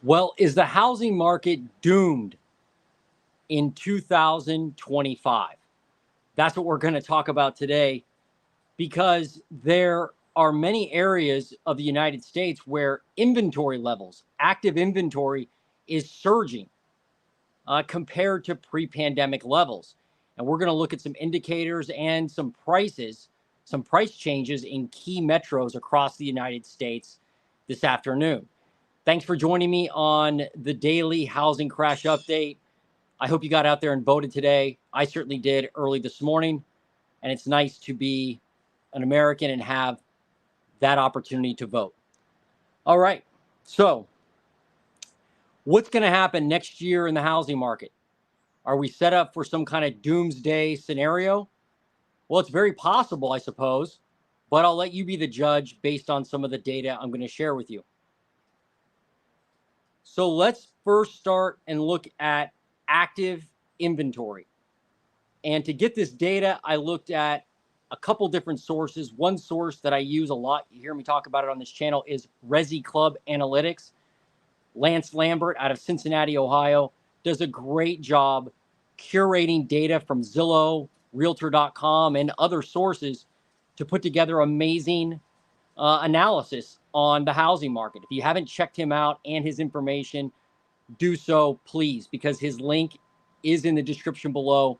Well, is the housing market doomed in 2025? That's what we're going to talk about today, because there are many areas of the United States where inventory levels, active inventory, is surging compared to pre-pandemic levels. And we're going to look at some indicators and some prices, some price changes in key metros across the United States this afternoon. Thanks for joining me on the daily housing crash update. I hope you got out there and voted today. I certainly did early this morning, and it's nice to be an American and have that opportunity to vote. All right, so what's going to happen next year in the housing market? Are we set up for some kind of doomsday scenario? Well, it's very possible, I suppose, but I'll let you be the judge based on some of the data I'm going to share with you. So let's first start and look at active inventory. And to get this data, I looked at a couple different sources. One source that I use a lot, you hear me talk about it on this channel, is ResiClub Analytics. Lance Lambert out of Cincinnati, Ohio, does a great job curating data from Zillow, Realtor.com, and other sources to put together amazing analysis on the housing market. If you haven't checked him out and his information, do so, please, because his link is in the description below.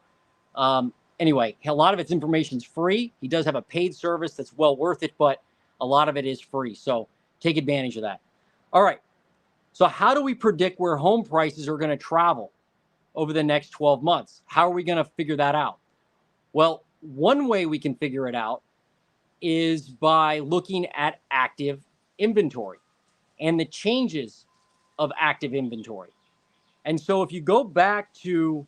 Anyway, a lot of its information is free. He does have a paid service that's well worth it, but a lot of it is free. So take advantage of that. All right. So how do we predict where home prices are going to travel over the next 12 months? How are we going to figure that out? Well, one way we can figure it out is by looking at active inventory and the changes of active inventory. And so if you go back to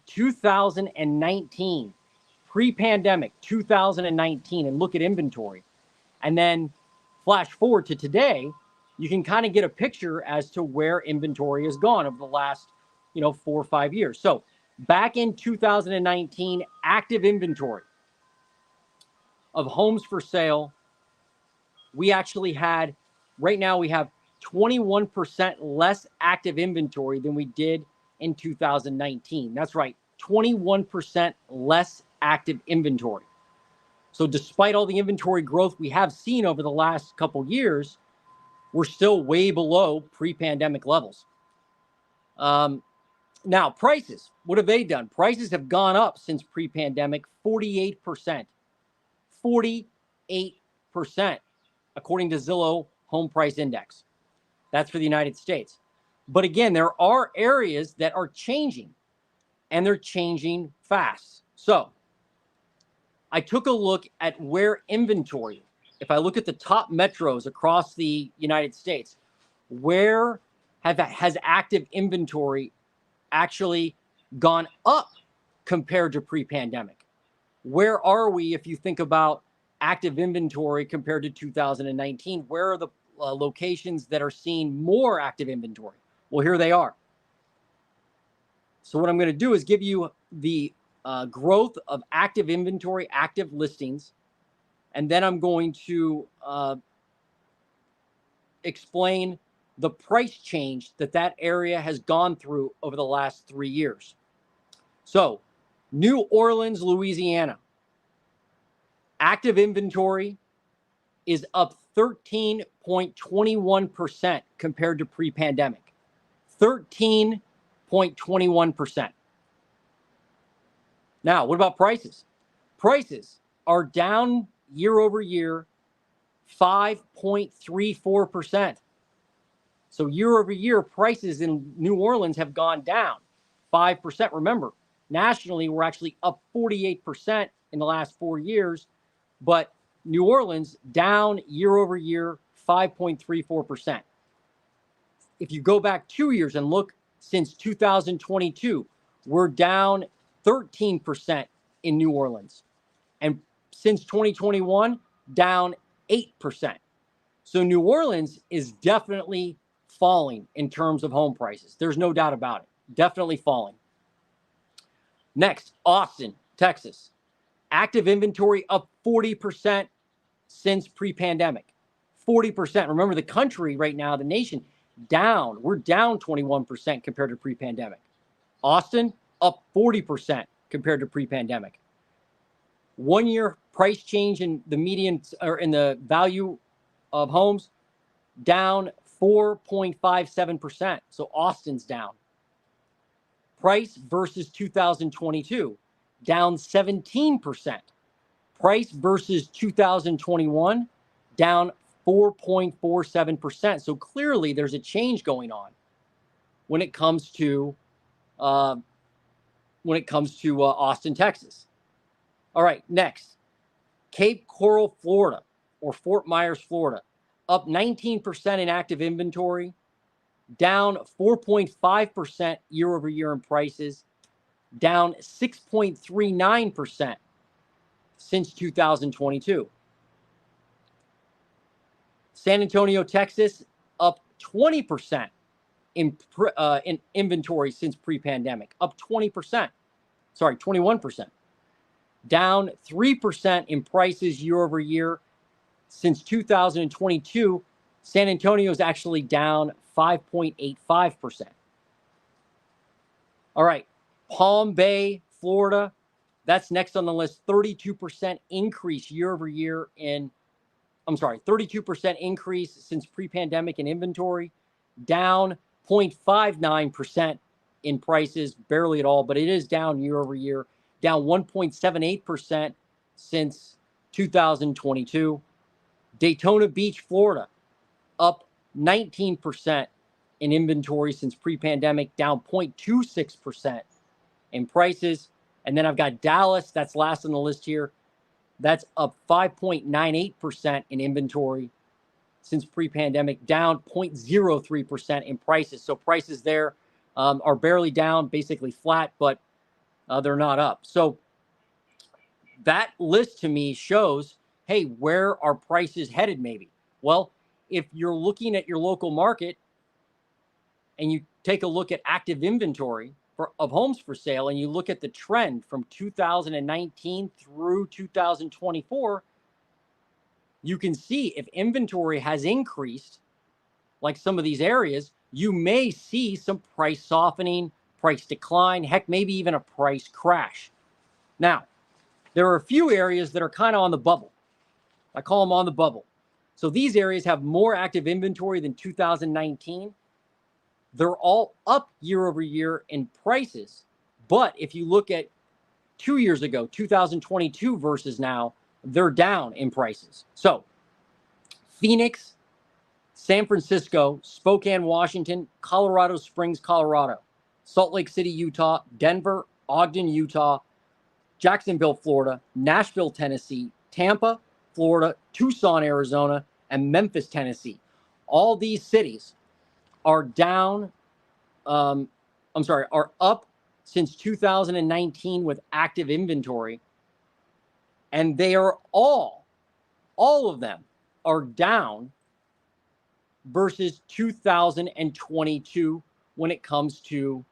2019, pre-pandemic 2019, and look at inventory, and then flash forward to today, you can kind of get a picture as to where inventory has gone over the last, 4 or 5 years. So back in 2019, active inventory of homes for sale, we actually had, right now we have 21% less active inventory than we did in 2019. That's right, 21% less active inventory. So despite all the inventory growth we have seen over the last couple years, we're still way below pre-pandemic levels. Now, prices, what have they done? Prices have gone up since pre-pandemic 48%. 48%, according to Zillow Home Price Index. That's for the United States. But again, there are areas that are changing, and they're changing fast. So I took a look at where inventory, if I look at the top metros across the United States, where has active inventory actually gone up compared to pre-pandemic? Where are we if you think about active inventory compared to 2019? Where are the locations that are seeing more active inventory? Well, here they are. So what I'm going to do is give you the growth of active inventory, active listings, and then I'm going to explain the price change that area has gone through over the last 3 years. So New Orleans, Louisiana, active inventory is up 13.21% compared to pre-pandemic. 13.21%. Now, what about prices? Prices are down year over year 5.34%. So year over year, prices in New Orleans have gone down 5%. Remember, nationally, we're actually up 48% in the last 4 years, but New Orleans down year over year 5.34%. If you go back 2 years and look since 2022, we're down 13% in New Orleans. And since 2021, down 8%. So New Orleans is definitely falling in terms of home prices. There's no doubt about it. Definitely falling. Next, Austin, Texas. Active inventory up 40% since pre-pandemic. 40%. Remember, the country right now, the nation, down. We're down 21% compared to pre-pandemic. Austin, up 40% compared to pre-pandemic. 1 year price change in the median or in the value of homes, down 4.57%. So Austin's down. Price versus 2022, down 17%. Price versus 2021, down 4.47%. So clearly there's a change going on when it comes to Austin, Texas. All right, next, Cape Coral, Florida, or Fort Myers, Florida, up 19% in active inventory, down 4.5% year over year in prices, down 6.39% since 2022. San Antonio, Texas, up 20% in inventory since pre-pandemic, up 20%. Sorry, 21%. Down 3% in prices year over year since 2022. San Antonio is actually down 5.85%. All right, Palm Bay, Florida, that's next on the list. 32% increase year over year in, 32% increase since pre-pandemic in inventory, down 0.59% in prices, barely at all, but it is down year over year, down 1.78% since 2022. Daytona Beach, Florida, up 19% in inventory since pre-pandemic, down 0.26% in prices. And then I've got Dallas, that's last on the list here. That's up 5.98% in inventory since pre-pandemic, down 0.03% in prices. So prices there are barely down, basically flat, but they're not up. So that list to me shows, hey, where are prices headed maybe? Well, if you're looking at your local market and you take a look at active inventory of homes for sale and you look at the trend from 2019 through 2024, you can see if inventory has increased, like some of these areas, you may see some price softening, price decline, heck, maybe even a price crash. Now, there are a few areas that are kind of on the bubble. I call them on the bubble. So these areas have more active inventory than 2019. They're all up year over year in prices. But if you look at 2 years ago, 2022 versus now, they're down in prices. So Phoenix, San Francisco, Spokane, Washington, Colorado Springs, Colorado, Salt Lake City, Utah, Denver, Ogden, Utah, Jacksonville, Florida, Nashville, Tennessee, Tampa, Florida, Tucson, Arizona, and Memphis, Tennessee. All these cities are down, are up since 2019 with active inventory. And they are all of them are down versus 2022 when it comes to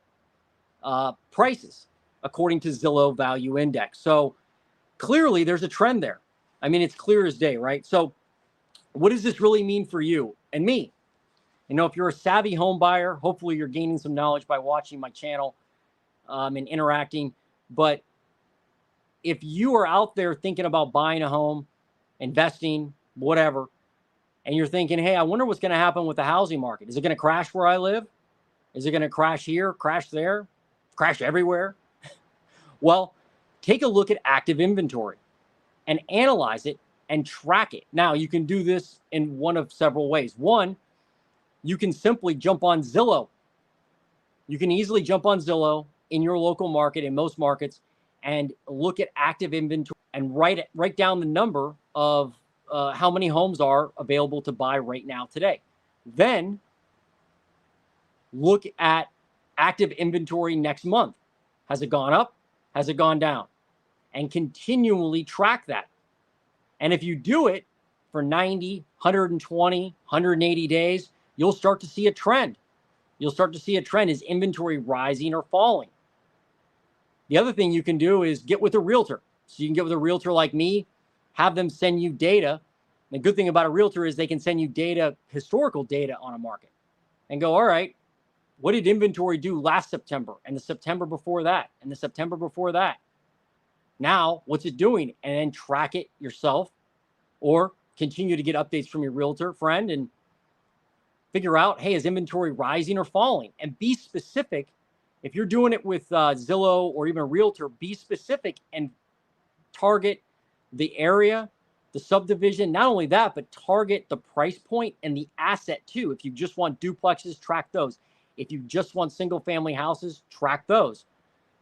prices, according to Zillow Value Index. So clearly there's a trend there. I mean, it's clear as day, right? So what does this really mean for you and me? You know, if you're a savvy home buyer, hopefully you're gaining some knowledge by watching my channel and interacting. But if you are out there thinking about buying a home, investing, whatever, and you're thinking, hey, I wonder what's going to happen with the housing market. Is it going to crash where I live? Is it going to crash here, crash there, crash everywhere? Well, take a look at active inventory and analyze it and track it. Now, you can do this in one of several ways. One, you can simply jump on Zillow. You can easily jump on Zillow in your local market, in most markets, and look at active inventory and write down the number of how many homes are available to buy right now today. Then look at active inventory next month. Has it gone up? Has it gone down? And continually track that. And if you do it for 90, 120, 180 days, you'll start to see a trend. You'll start to see a trend. Is inventory rising or falling? The other thing you can do is get with a realtor. So you can get with a realtor like me, have them send you data. The good thing about a realtor is they can send you data, historical data on a market. and go, all right, what did inventory do last September and the September before that and the September before that? Now, what's it doing? And then track it yourself, or continue to get updates from your realtor friend and figure out, hey, is inventory rising or falling? And be specific. If you're doing it with Zillow or even a realtor, be specific and target the area, the subdivision. Not only that, but target the price point and the asset too. If you just want duplexes, track those. If you just want single family houses, track those.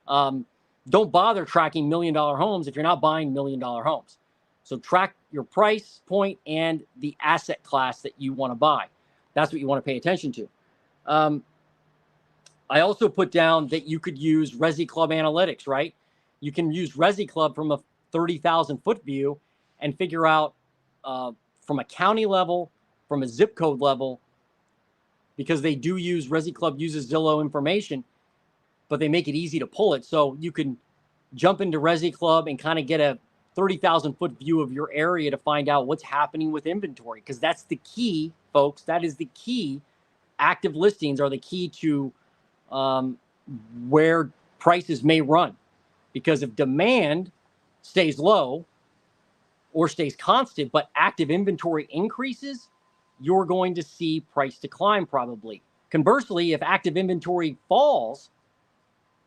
Don't bother tracking $1 million homes if you're not buying $1 million homes. So track your price point and the asset class that you want to buy. That's what you want to pay attention to. I also put down that you could use ResiClub analytics, right? You can use ResiClub from a 30,000 foot view and figure out from a county level, from a zip code level, because they do use, ResiClub uses Zillow information, but they make it easy to pull it. So you can jump into ResiClub and kind of get a 30,000 foot view of your area to find out what's happening with inventory, because that's the key, folks. That is the key. Active listings are the key to where prices may run, because if demand stays low or stays constant, but active inventory increases, you're going to see price decline probably. Conversely, if active inventory falls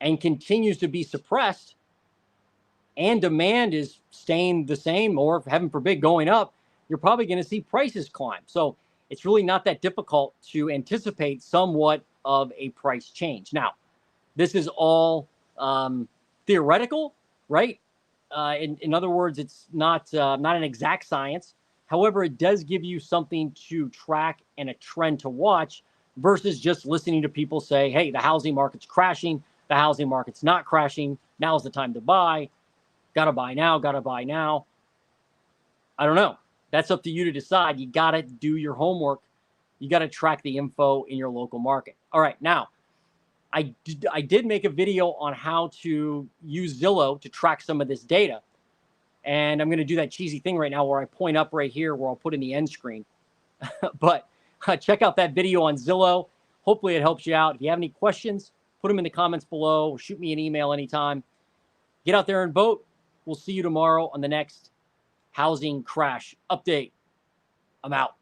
and continues to be suppressed and demand is staying the same, or heaven forbid going up, you're probably going to see prices climb. So it's really not that difficult to anticipate somewhat of a price change. Now, this is all theoretical, right? In other words, it's not an exact science. However, it does give you something to track and a trend to watch versus just listening to people say, hey, the housing market's crashing. The housing market's not crashing. Now's the time to buy. Got to buy now. Got to buy now. I don't know. That's up to you to decide. You got to do your homework. You got to track the info in your local market. All right. Now, I did make a video on how to use Zillow to track some of this data. And I'm going to do that cheesy thing right now where I point up right here where I'll put in the end screen. But check out that video on Zillow. Hopefully it helps you out. If you have any questions, put them in the comments below. Or shoot me an email anytime. Get out there and vote. We'll see you tomorrow on the next housing crash update. I'm out.